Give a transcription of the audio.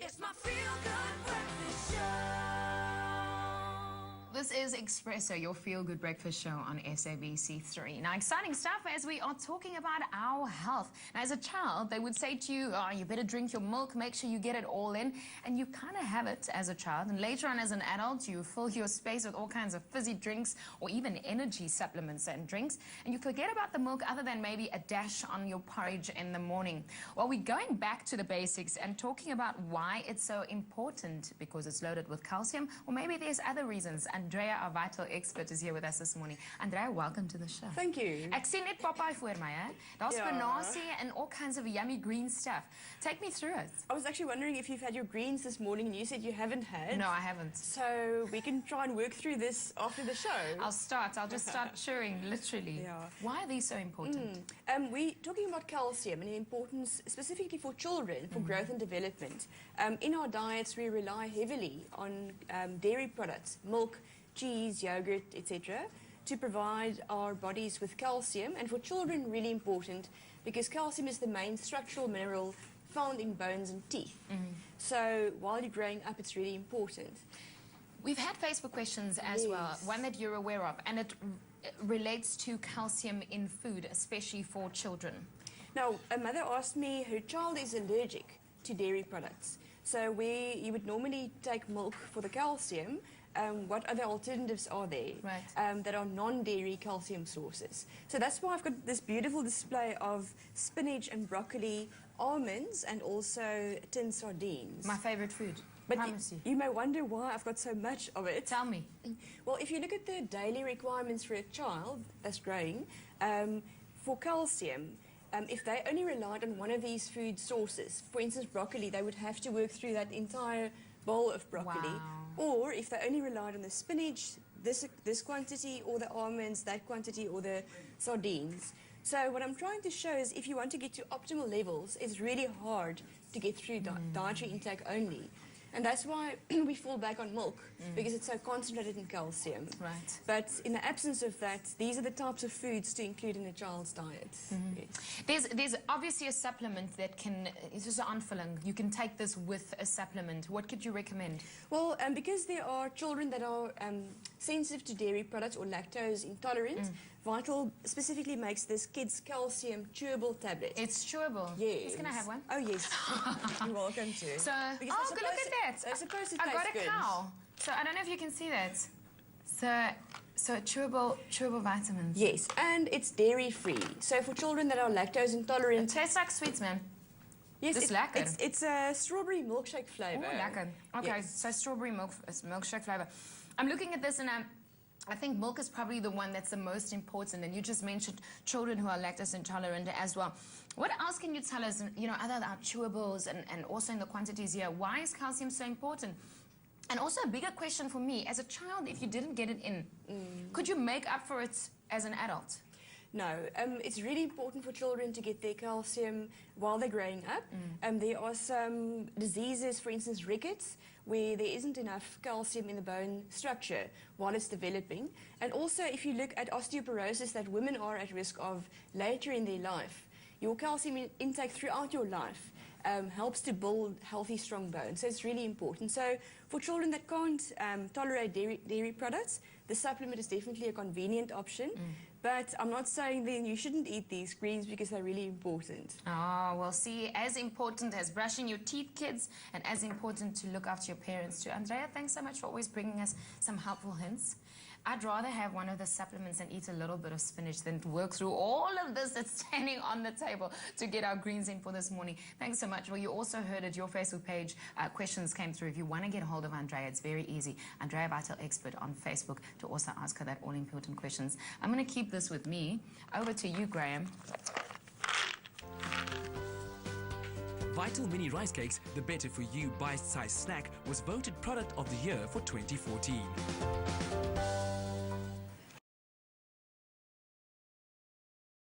It's my feel-good breakfast show. This is Espresso, your feel-good breakfast show on SABC3. Now, exciting stuff as we are talking about our health. Now, as a child, they would say to you, oh, you better drink your milk, make sure you get it all in. And you kind of have it as a child. And later on as an adult, you fill your space with all kinds of fizzy drinks or even energy supplements and drinks. And you forget about the milk other than maybe a dash on your porridge in the morning. Well, we're going back to the basics and talking about why it's so important, because it's loaded with calcium, or maybe there's other reasons. Andrea, our vital expert, is here with us this morning. Andrea, welcome to the show. Thank you. Ek sien net papai voor my, hè? Daar's spinazie and all kinds of yummy green stuff. Take me through it. I was actually wondering if you've had your greens this morning and you said you haven't had. No, I haven't. So we can try and work through this after the show. I'll just start chewing, literally. Yeah. Why are these so important? We're talking about calcium and the importance specifically for children, for growth and development. In our diets, we rely heavily on dairy products, milk, cheese, yogurt, etc., to provide our bodies with calcium. And for children, really important because calcium is the main structural mineral found in bones and teeth. So while you're growing up, it's really important. We've had Facebook questions as well, one that you're aware of, and it relates to calcium in food, especially for children. Now, a mother asked me her child is allergic to dairy products. So where you would normally take milk for the calcium, what other alternatives are there that are non-dairy calcium sources? So that's why I've got this beautiful display of spinach and broccoli, almonds, and also tin sardines. My favorite food. But you may wonder why I've got so much of it. Tell me. Well, if you look at the daily requirements for a child that's growing, for calcium, if they only relied on one of these food sources, for instance broccoli, they would have to work through that entire bowl of broccoli. Wow. Or if they only relied on the spinach, this quantity, or the almonds, that quantity, or the sardines. So what I'm trying to show is if you want to get to optimal levels, it's really hard to get through dietary intake only. And that's why we fall back on milk, because it's so concentrated in calcium. Right. But in the absence of that, these are the types of foods to include in a child's diet. Yes. There's obviously a supplement that can, it's just an aanvulling. You can take this with a supplement. What could you recommend? Well, because there are children that are sensitive to dairy products or lactose intolerant, Vital specifically makes this kids' calcium chewable tablet. It's chewable? Yes. Can I have one? Oh, yes. You're welcome to. So, oh, look at that. They're supposed to I taste got a good. cow. So I don't know if you can see that. So chewable vitamins. Yes, and it's dairy-free. So for children that are lactose intolerant... It tastes like sweets, man. Yes, It's it's a strawberry milkshake flavor. Oh, lekker. Okay, yes. So strawberry milkshake flavor. I'm looking at this and I think milk is probably the one that's the most important, and you just mentioned children who are lactose intolerant as well. What else can you tell us, other than our chewables and also in the quantities here? Why is calcium so important? And also a bigger question for me, as a child, if you didn't get it in, could you make up for it as an adult? No, it's really important for children to get their calcium while they're growing up. There are some diseases, for instance, rickets, where there isn't enough calcium in the bone structure while it's developing. And also, if you look at osteoporosis that women are at risk of later in their life, your calcium intake throughout your life helps to build healthy, strong bones. So it's really important. So for children that can't tolerate dairy products, the supplement is definitely a convenient option. But I'm not saying then you shouldn't eat these greens because they're really important. Oh, well, see, as important as brushing your teeth, kids, and as important to look after your parents too. Andrea, thanks so much for always bringing us some helpful hints. I'd rather have one of the supplements and eat a little bit of spinach than to work through all of this that's standing on the table to get our greens in for this morning. Thanks so much. Well, you also heard at your Facebook page, questions came through. If you want to get a hold of Andrea, it's very easy. Andrea Vital Expert on Facebook to also ask her that all-important questions. I'm going to keep this with me. Over to you, Graham. Vital Mini Rice Cakes, the better-for-you bite-sized snack, was voted Product of the Year for 2014.